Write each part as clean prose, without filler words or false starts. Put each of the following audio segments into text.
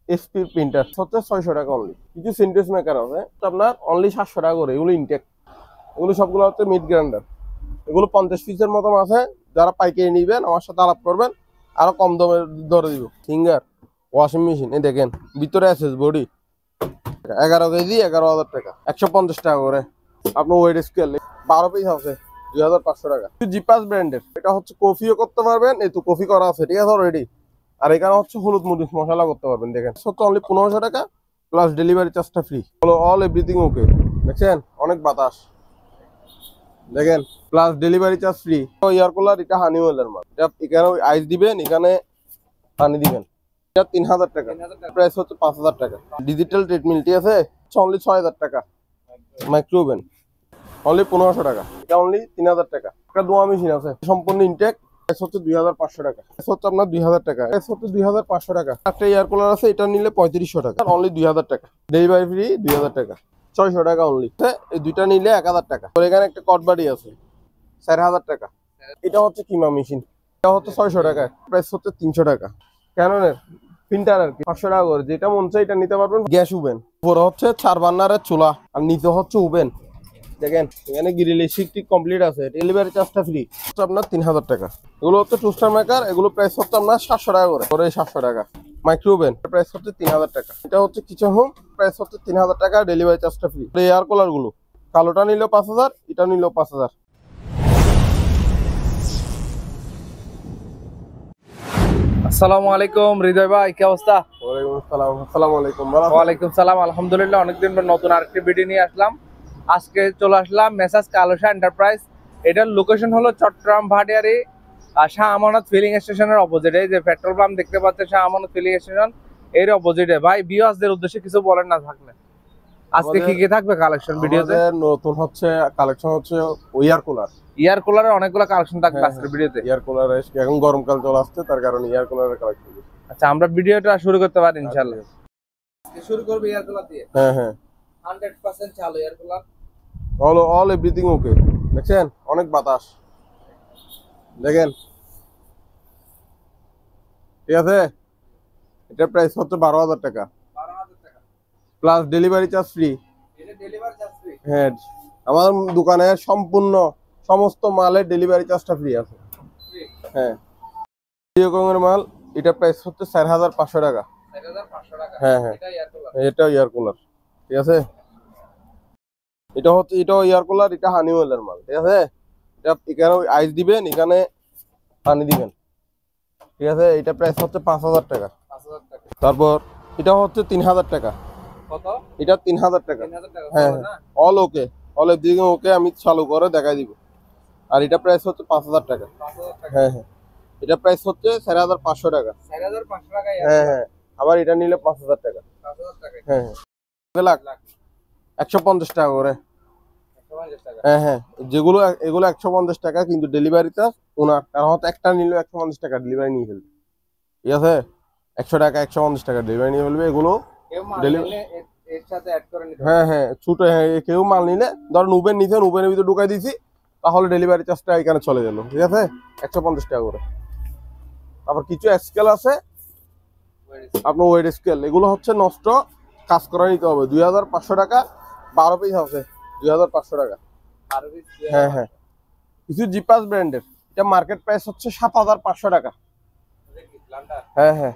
SP printer হচ্ছে 600 টাকা only. কিছু সিনটেক্স মেকার আছে আপনার অনলি 700 টাকা করে, এগুলো ইনটেক, এগুলো সবগুলো হচ্ছে মিড গ্রাইন্ডার। এগুলো 50 পিসের মতন আছে, যারা পাইকারি নিবেন আমার সাথে আলাপ করবেন, আরো কম দামে ধরে দিব। সিঙ্গার ওয়াশিং মেশিন এই দেখেন, ভিতরে আছে বডি, 11 কেজি 11,000 টাকা, 150 টাকা করে। আপনার ওয়েট স্কেল 12 পিস আছে 2500 টাকা। জিপাস ব্র্যান্ডের, এটা হচ্ছে কফিও করতে পারবেন, এই তো কফি করা আছে ঠিক আছে অলরেডি। আর এখানে হচ্ছে হলুদ মরিচ মশলা করতে পারবেন। দেখেন হচ্ছে অনলি 1500 টাকা প্লাস ডেলিভারি চার্জটা ফ্রি। হলো অল এভরিথিং ওকে, দেখছেন অনেক বাতাস, দেখেন plus delivery charge free. Air cooler, এটা হানিওয়েলের মাল, এটা এখানে আইস দিবেন, এখানে পানি দিবেন। এটা 3000 টাকা, প্রাইস হচ্ছে 5000 টাকা। ডিজিটাল ট্রিটমেন্ট ঠিক আছে অনলি 6000 টাকা। মাইক্রোওভেন অনলি 1500 টাকা, এটা অনলি 3000 টাকা। একটা দোয়া মেশিন আছে সম্পূর্ণ ইনটেক, প্রাইস হচ্ছে 2500 টাকা, প্রাইস হচ্ছে আপনার 2000 টাকা, প্রাইস হচ্ছে 2500 টাকা। একটা এয়ার কুলার আছে, এটা নিলে 3500 টাকা, অনলি 2000 টাকা, ডেলিভারি ফ্রি 2000 টাকা, 600 টাকা অনলি। এই দুইটা নিলে 1000 টাকা। এখানে একটা কটবাড়ি আছে 4000 টাকা। এটা হচ্ছে কিমা মেশিন, এটা হচ্ছে 600 টাকা, প্রাইস হচ্ছে 300 টাকা। ক্যাননের প্রিন্টার আর কি 500 টাকা করে, যেটা মন চাই এটা নিতে পারবেন। গ্যাস ওভেন, উপরে হচ্ছে 4 বার্নারের চুলা আর নিচে হচ্ছে ওভেন। দেখেন এখানে গ্রিল ঠিক কমপ্লিট আছে, ডেলিভারি চার্জটা ফ্রি, আপনার 3000 টাকা। এগুলো হচ্ছে টুস্টার মেকার, এগুলো প্রাইস হচ্ছে আপনার 700 টাকা করে 700 টাকা। মাইক্রোওভেন প্রাইস হচ্ছে 3000 টাকা। এটা হচ্ছে কিচেন হোম, প্রাইস হচ্ছে 3000 টাকা, ডেলিভারি চার্জটা ফ্রি। এয়ার কুলার গুলো কালোটা নিলেও 5000, এটা নিলেও 5000। আসসালামু আলাইকুম হৃদয় ভাই, কি অবস্থা? ওয়ালাইকুম আসসালাম। আসসালামু আলাইকুম। ওয়ালাইকুম সালাম, আলহামদুলিল্লাহ। অনেকদিন পর নতুন আরেকটি ভিডিও নিয়ে আসলাম। আজকে চলে আসলাম মেসাজ কালুশা এন্টারপ্রাইজ। এটার লোকেশন হলো চট্টগ্রাম ভাটিয়ারি শাহ আমানত ফিলিং স্টেশনের অপোজিটে, যে পেট্রোল পাম্প দেখতে পাচ্ছেন শাহ আমানত ফিলিং স্টেশন এর অপোজিটে। ভাই ভিউয়ারদের উদ্দেশ্যে কিছু বলেন না থাকলে, আজকে কি কি থাকবে কালেকশন ভিডিওতে? নতুন হচ্ছে কালেকশন হচ্ছে এয়ার কুলার, ইয়ার কুলারের অনেকগুলো কালেকশন থাকবে আজকের ভিডিওতে। এয়ার কুলার এখন গরমকাল চলে আসছে, তার কারণে এয়ার কুলারের কালেকশন। আচ্ছা, আমরা ভিডিওটা শুরু করতে পারি ইনশাআল্লাহ। শুরু করব এয়ার কুলার দিয়ে। হ্যাঁ হ্যাঁ, 100% চালু air cooler, all everything okay, দেখছেন অনেক বাতাস, দেখেন ঠিক আছে। এটা প্রাইস হচ্ছে 12000 টাকা, 12000 টাকা প্লাস ডেলিভারি চার্জ ফ্রি। এটা ডেলিভারি চার্জ ফ্রি। হ্যাঁ, আমার দোকানে সম্পূর্ণ সমস্ত মালের ডেলিভারি চার্জটা ফ্রি আছে। হ্যাঁ, ভিডিওকনের মাল, এটা প্রাইস হচ্ছে 4500 টাকা। 4500 টাকা। হ্যাঁ হ্যাঁ, এটা এয়ার কুলার ঠিক আছে। এটাও এয়ার কুলার, এটা হানিওয়েলের মাল ঠিক আছে। এটা এখানে আইস দিবেন, এখানে পানি দিবেন ঠিক আছে। এটা প্রাইস হচ্ছে 5000 টাকা। 5000 টাকা। তারপর এটা হচ্ছে 3000 টাকা। কত? এটা 3000 টাকা। 3000 টাকা। হ্যাঁ অল ওকে, অল এভরিথিং ওকে, আমি চালু করে দেখাই দিব। আর এটা প্রাইস হচ্ছে 5000 টাকা। 5000 টাকা। হ্যাঁ হ্যাঁ, এটা প্রাইস হচ্ছে 4500 টাকা। 4500 টাকা। হ্যাঁ হ্যাঁ, আবার এটা নিলে 5000 টাকা। 5000 টাকা। হ্যাঁ হ্যাঁ, লাখ 150 টাকা করে। 150 টাকা। হ্যাঁ হ্যাঁ, এগুলো 150 টাকা, কিন্তু ডেলিভারিটা ওনার, কারণ হচ্ছে একটা নিলে 150 টাকা ডেলিভারি নিয়ে ফেলবে ঠিক আছে। 100 টাকা 150 টাকা ডেলিভারি নিয়ে ফেলবে এগুলো। কেউ মাল নিলে এর সাথে অ্যাড করে নিতে। হ্যাঁ হ্যাঁ, ছোট কেউ মাল নিলে ধরেন উবের নিছেন, উবেরের ভিতরে ঢুকাই দিয়েছি, তাহলে ডেলিভারি চার্জটা এখানে চলে গেল ঠিক আছে, 150 টাকা করে। আবার কিছু স্কেল আছে আপনার ওয়েট স্কেল, এগুলো হচ্ছে নষ্ট, কাজ করা নিতে হবে। 2500 টাকা, 12 পিস আছে 2500 টাকা। হ্যাঁ হ্যাঁ, কিছু জিপাস ব্র্যান্ডের, এটা মার্কেট প্রাইস হচ্ছে 7500 টাকা। হ্যাঁ হ্যাঁ,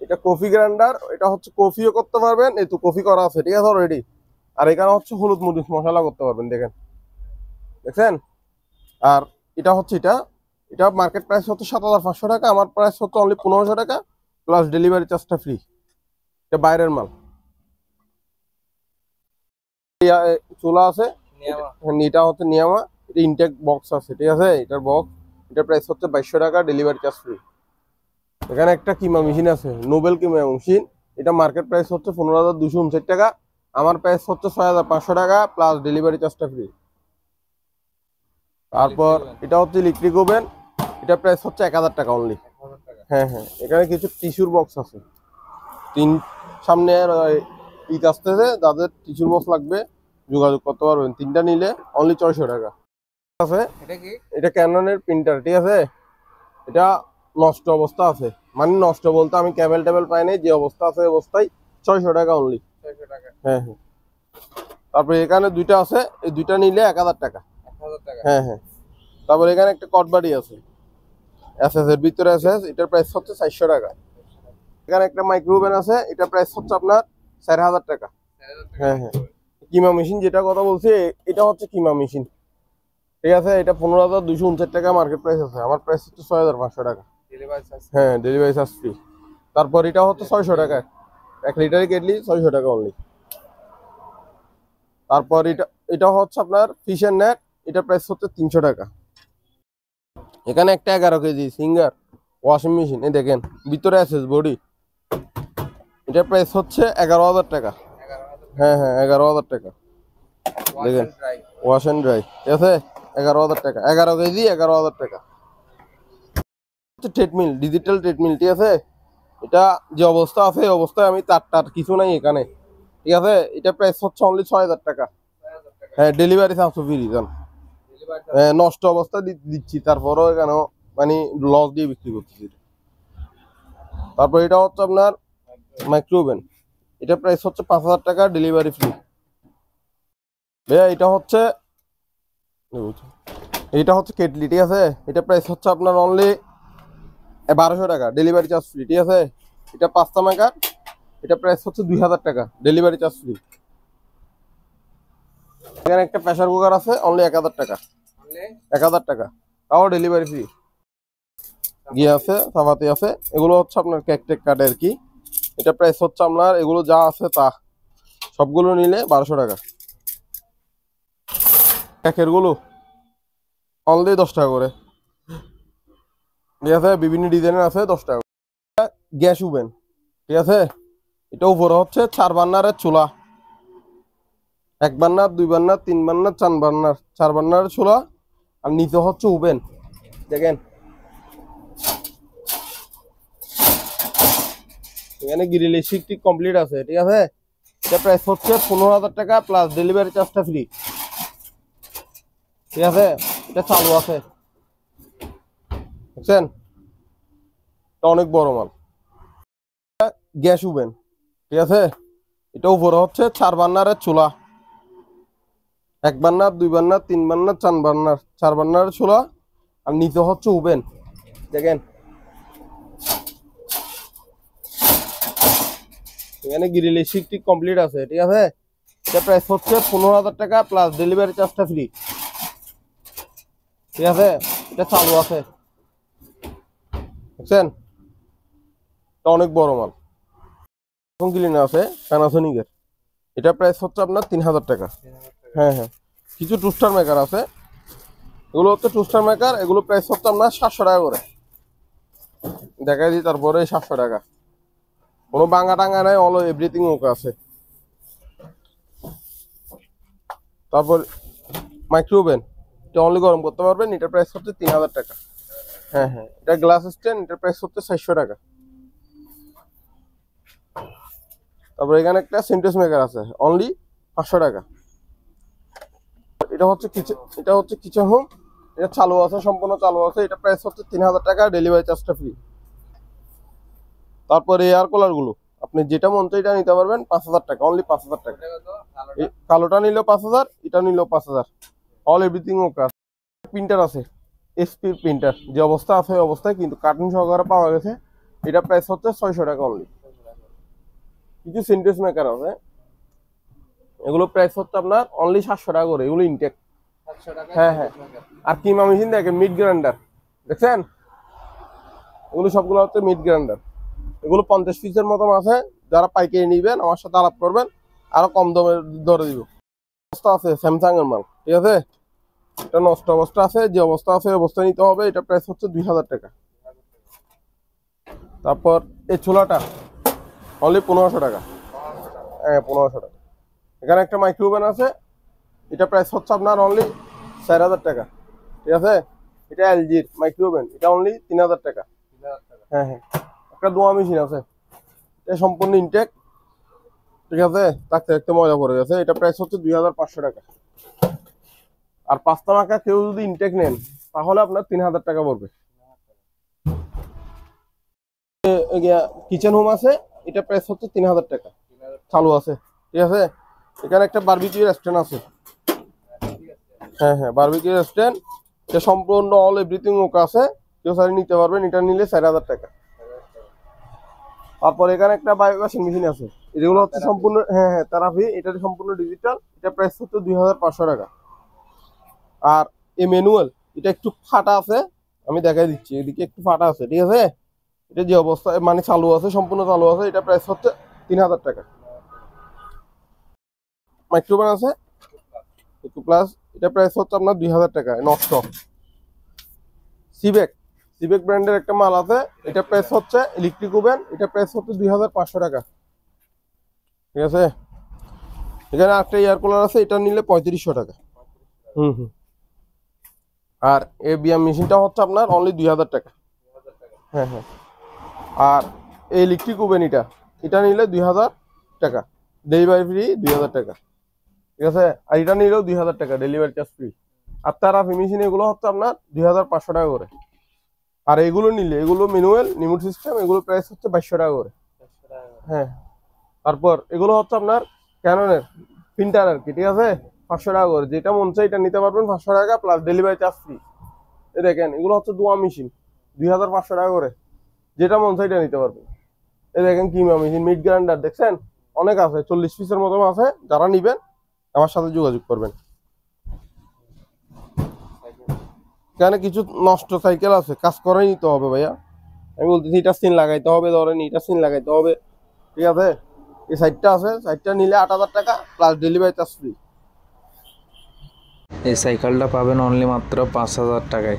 এটা কফি গ্রাইন্ডার, এটা হচ্ছে কফিও করতে পারবেন, এই তো কফি করা আছে ঠিক আছে অলরেডি। আর এখানে হচ্ছে হলুদ মরিচ মশলা করতে পারবেন, দেখেন দেখছেন। আর এটা হচ্ছে এটা মার্কেট প্রাইস হচ্ছে 7500 টাকা, আমার প্রাইস হচ্ছে অনলি 1500 টাকা, প্লাস ডেলিভারি চার্জটা ফ্রি। এটা বাইরের মাল। চুলা আছে, এটা হচ্ছে নিয়ামা, এটা ইনটেক বক্স আছে ঠিক আছে। এটার বক্স, এটার প্রাইস হচ্ছে 2200 টাকা, ডেলিভারি চার্জ ফ্রি। এখানে একটা কিমা মেশিন আছে, নোবেল কিমা মেশিন, এটা মার্কেট প্রাইস হচ্ছে 15259 টাকা, আমার প্রাইস হচ্ছে 6500 টাকা, প্লাস ডেলিভারি চার্জটা ফ্রি। তারপর এটা হচ্ছে ইলেকট্রিক ওভেন, এটা প্রাইস হচ্ছে 1000 টাকা অনলি। হ্যাঁ হ্যাঁ, এখানে কিছু টিস্যুর বক্স আছে, সামনে ঈদ আসতেছে, যাদের টিস্যুর বক্স লাগবে যোগাযোগ করতে পারবেন। 3টা নিলে অনলি 600 টাকা আছে। এটা ক্যাননের প্রিন্টার ঠিক আছে, এটা নষ্ট অবস্থা আছে, মানে নষ্ট বলতে আমি ক্যাবেল টেবেল পাই নাই, যে অবস্থা আছে ওই অবস্থায় 600 টাকা অনলি। 600 টাকা। হ্যাঁ হ্যাঁ। তারপরে এখানে দুইটা আছে, এই দুইটা নিলে 1000 টাকা। 1000 টাকা। হ্যাঁ হ্যাঁ। তারপরে এখানে একটা কটবাড়ি আছে, এসএস এর ভিতরে এসএস, এটার প্রাইস হচ্ছে 400 টাকা। এখানে একটা মাইক্রোওভেন আছে, এটার প্রাইস হচ্ছে আপনার 4000 টাকা। 4000 টাকা। হ্যাঁ হ্যাঁ। কিমা মেশিন যেটা কথা বলছি, এটা হচ্ছে কিমা মেশিন, ঠিক আছে। এটা 15,259 টাকা মার্কেট প্রাইস আছে, আমার প্রাইস হচ্ছে 6500 টাকা। Delivery charge. হ্যাঁ, ডেলিভারি চার্জ ফ্রি। তারপর এটা হচ্ছে 600 টাকা, 1 লিটারের কেটলি 600 টাকা অনলি। তারপর এটা হচ্ছে আপনার ফিশের নেট, এটার প্রাইস হচ্ছে 300 টাকা। এখানে একটা 11 কেজি সিঙ্গার ওয়াশিং মেশিন, এই দেখেন ভিতরে আছে বডি, এটার প্রাইস হচ্ছে 11,000 টাকা। 11,000 হ্যাঁ হ্যাঁ, 11,000 টাকা। দেখেন ড্রাই। ওয়াশ এন্ড ড্রাই, ঠিক আছে, 11,000 টাকা। 11 কেজি 11,000 টাকা। ট্রেডমিল, ডিজিটাল ট্রেডমিল, ঠিক আছে। এটা যে অবস্থা আছে এই অবস্থায় আমি তার কিছু নাই এখানে, ঠিক আছে। এটা প্রাইস হচ্ছে অনলি 6,000 টাকা। 6000 টাকা। হ্যাঁ, ডেলিভারি চার্জ ফ্রি জান। Delivery charge. হ্যাঁ, নষ্ট অবস্থা দিচ্ছি, তারপরও এখানে মানে লস দিয়ে বিক্রি করতেছি। তারপর এটা হচ্ছে আপনার মাইক্রোওভেন, এটা প্রাইস হচ্ছে 5,000 টাকা, ডেলিভারি ফ্রি। ভাইয়া এটা হচ্ছে কেটলি, ঠিক আছে। এটা প্রাইস হচ্ছে আপনার অনলি 1200 টাকা, ডেলিভারি চার্জ ফ্রি, ঠিক আছে। এটা 5টা মেকার, এটা প্রাইস হচ্ছে 2000 টাকা, ডেলিভারি চার্জ ফ্রি। এখানে একটা প্রেসার কুকার আছে, অনলি 1000 টাকা। অনলি 1000 টাকা, তাও ডেলিভারি ফ্রি। গিয়ে আছে, চাপাতি আছে, এগুলো হচ্ছে আপনার কেক টেক কাটে আর কি। এটা প্রাইস হচ্ছে আপনার, এগুলো যা আছে তা সবগুলো নিলে 1200 টাকা। কেকের গুলো অনলি 10 টাকা করে, ঠিক আছে। বিভিন্ন ডিজাইনের আছে, 10 টাকা। গ্যাস ওভেন, ঠিক আছে। এটা উপরে হচ্ছে 4 বার্নারের চুলা, 1 বার্নার, 2 বার্নার, 3 বার্নার, 4 বার্নারের চুলা, আর নিচে হচ্ছে ওভেন, দেখেন। এখানে গ্রিল ঠিক কমপ্লিট আছে, ঠিক আছে। এটা প্রাইস হচ্ছে 15,000 টাকা প্লাস ডেলিভারি চার্জটা ফ্রি, ঠিক আছে। এটা চালু আছে, বুঝছেন, এটা অনেক বড় মাল। গ্যাস ওভেন, ঠিক আছে। এটা উপরে হচ্ছে 4 বার্নারের চুলা, 1 বার্নার, 2 বার্নার, 3 বার্নার, 4 বার্নারের চুলা, আর নিচে হচ্ছে ওভেন, দেখেন। এখানে গ্রিল ঠিক কমপ্লিট আছে, ঠিক আছে। এটা প্রাইস হচ্ছে 15,000 টাকা প্লাস ডেলিভারি চার্জটা ফ্রি, ঠিক আছে। এটা চালু আছে, বুঝছেন, এটা অনেক বড় মাল। ক্লিনার আছে প্যানাসোনিকের, এটা প্রাইস হচ্ছে আপনার 3,000 টাকা। 3000 টাকা। হ্যাঁ হ্যাঁ। কিছু টুস্টার মেকার আছে, এগুলো হচ্ছে টুস্টার মেকার, এগুলো প্রাইস হচ্ছে আপনার 700 টাকা করে। দেখাই দিই তারপরে 700 টাকা, কোনো বাঙ্গা টাঙ্গা নাই, অল এভরিথিং ওকে আছে। তারপর মাইক্রোওভেন, এটা অনলি গরম করতে পারবেন, এটার প্রাইস হচ্ছে 3,000 টাকা। হ্যাঁ হ্যাঁ। এটা গ্লাস স্ট্যান্ড, এটার প্রাইস হচ্ছে 400 টাকা। তারপর এখানে একটা সেন্টেন্স মেকার আছে, অনলি 500 টাকা। এটা হচ্ছে কিচেন হোম, এটা চালু আছে, সম্পূর্ণ চালু আছে, এটা প্রাইস হচ্ছে 3,000 টাকা, ডেলিভারি চার্জটা ফ্রি। তারপরে এয়ার কুলার গুলো আপনি যেটা মন চাই এটা নিতে পারবেন, 5,000 টাকা, অনলি 5,000 টাকা। এটা কত? ভালোটা? কালোটা নিলেও 5,000, এটা নিলেও 5,000, অল এভরিথিং ওকে। প্রিন্টার আছে, এসপি প্রিন্টার, যে অবস্থা আছে ওই অবস্থায়, কিন্তু কার্টুন সহকারে পাওয়া গেছে। এটা প্রাইস হচ্ছে 600 টাকা অনলি। কিছু সিনটেক্স মেকার আছে, এগুলো প্রাইস হচ্ছে আপনার অনলি 700 টাকা করে, এগুলো ইনটেক। 700 টাকা। হ্যাঁ হ্যাঁ। আর কিমা মেশিন দেখেন, মিড গ্রাইন্ডার, দেখছেন, এগুলো সবগুলো হচ্ছে মিড গ্রাইন্ডার। এগুলো 50 পিসের মতন আছে, যারা পাইকারি নিবেন আমার সাথে আলাপ করবেন, আরো কম দামের দরে দিব। অবস্থা আছে স্যামসাং এর মাল, ঠিক আছে। এটা নষ্ট অবস্থা আছে, যে অবস্থা আছে ওই অবস্থায় নিতে হবে। এটা প্রাইস হচ্ছে 2,000 টাকা। তারপর এই ছোলাটা অনলি 1500 টাকা। হ্যাঁ, 1500 টাকা। এখানে একটা মাইক্রোওভেন আছে, এটা প্রাইস হচ্ছে আপনার অনলি 4,000 টাকা, ঠিক আছে। এটা এলজির মাইক্রোওভেন, এটা অনলি 3,000 টাকা। 3000 টাকা। হ্যাঁ হ্যাঁ। একটা ধোয়া মেশিন আছে, এটা সম্পূর্ণ ইনটেক, ঠিক আছে। থাকতে থাকতে মজা পড়ে গেছে, এটা প্রাইস হচ্ছে 2,500 টাকা। আর 5টা মাকা কেউ যদি ইনটেক নেন তাহলে আপনার 3,000 টাকা পড়বে। কিচেন হোম আছে, এটা প্রাইস হচ্ছে 3000 টাকা চালু আছে, ঠিক আছে। এখানে একটা বারবিকিউ রেস্টুরেন্ট আছে, হ্যাঁ হ্যাঁ বারবিকিউ রেস্টুরেন্ট, এটা সম্পূর্ণ অল এভরিথিং ওকে আছে, কেউ সারি নিতে পারবেন, এটা নিলে 4000 টাকা। তারপর এখানে একটা ওয়াশিং মেশিন আছে, এগুলো হচ্ছে সম্পূর্ণ হ্যাঁ হ্যাঁ থেরাপি, এটা সম্পূর্ণ ডিজিটাল, এটা প্রাইস হচ্ছে 2500 টাকা। আর এই ম্যানুয়াল, এটা একটু ফাটা আছে, আমি দেখাই দিচ্ছি, এদিকে একটু ফাটা আছে, ঠিক আছে। এটা যে অবস্থা মানে চালু আছে, সম্পূর্ণ চালু আছে, এটা প্রাইস হচ্ছে 3000 টাকা। মাইক্রোওভেন আছে প্লাস, এটা প্রাইস হচ্ছে আপনার 2000 টাকা নষ্ট। সিবেক, সিবেক ব্র্যান্ডের একটা মাল আছে, এটা প্রাইস হচ্ছে ইলেকট্রিক ওভেন, এটা প্রাইস হচ্ছে 2500 টাকা, ঠিক আছে। এখানে একটা এয়ার কুলার আছে, এটা নিলে 3500 টাকা। হুম হুম। আর এই বিয়াম মেশিনটা হচ্ছে আপনার অনলি 2000 টাকা। হ্যাঁ হ্যাঁ। আর এই ইলেকট্রিক ওভেন এটা নিলে 2000 টাকা, ডেলিভারি ফ্রি 2000 টাকা, ঠিক আছে। আর এটা নিলেও 2000 টাকা, ডেলিভারি চার্জ ফ্রি। আর তারা মেশিন এগুলো হচ্ছে আপনার 2500 টাকা করে। আর এগুলো নিলে, এগুলো ম্যানুয়াল রিমোট সিস্টেম, এগুলো প্রাইস হচ্ছে 2200 টাকা করে। হ্যাঁ। তারপর এগুলো হচ্ছে আপনার ক্যাননের প্রিন্টার আর কি, ঠিক আছে, 500 টাকা করে। যেটা মন চাই এটা নিতে পারবেন 500 টাকা প্লাস ডেলিভারি চার্জ ফ্রি। এই দেখেন এগুলো হচ্ছে দোয়া মেশিন, 2500 টাকা করে, যেটা মন চাই এটা নিতে পারবেন। এই দেখেন কিমা মেশিন, মিড গ্রাইন্ডার দেখছেন, অনেক আছে, 40 পিসের মতো আছে, যারা নিবেন আমার সাথে যোগাযোগ করবেন। এখানে কিছু নষ্ট সাইকেল আছে, কাজ করাই নিতে হবে ভাইয়া, আমি বলতেছি এটা সিন লাগাইতে হবে, ধরেন এটা সিন লাগাইতে হবে, ঠিক আছে। এই সাইডটা আছে, সাইডটা নিলে 8000 টাকা প্লাস ডেলিভারি চার্জ ফ্রি। এই সাইকেলটা পাবেন অনলি মাত্র 5000 টাকায়।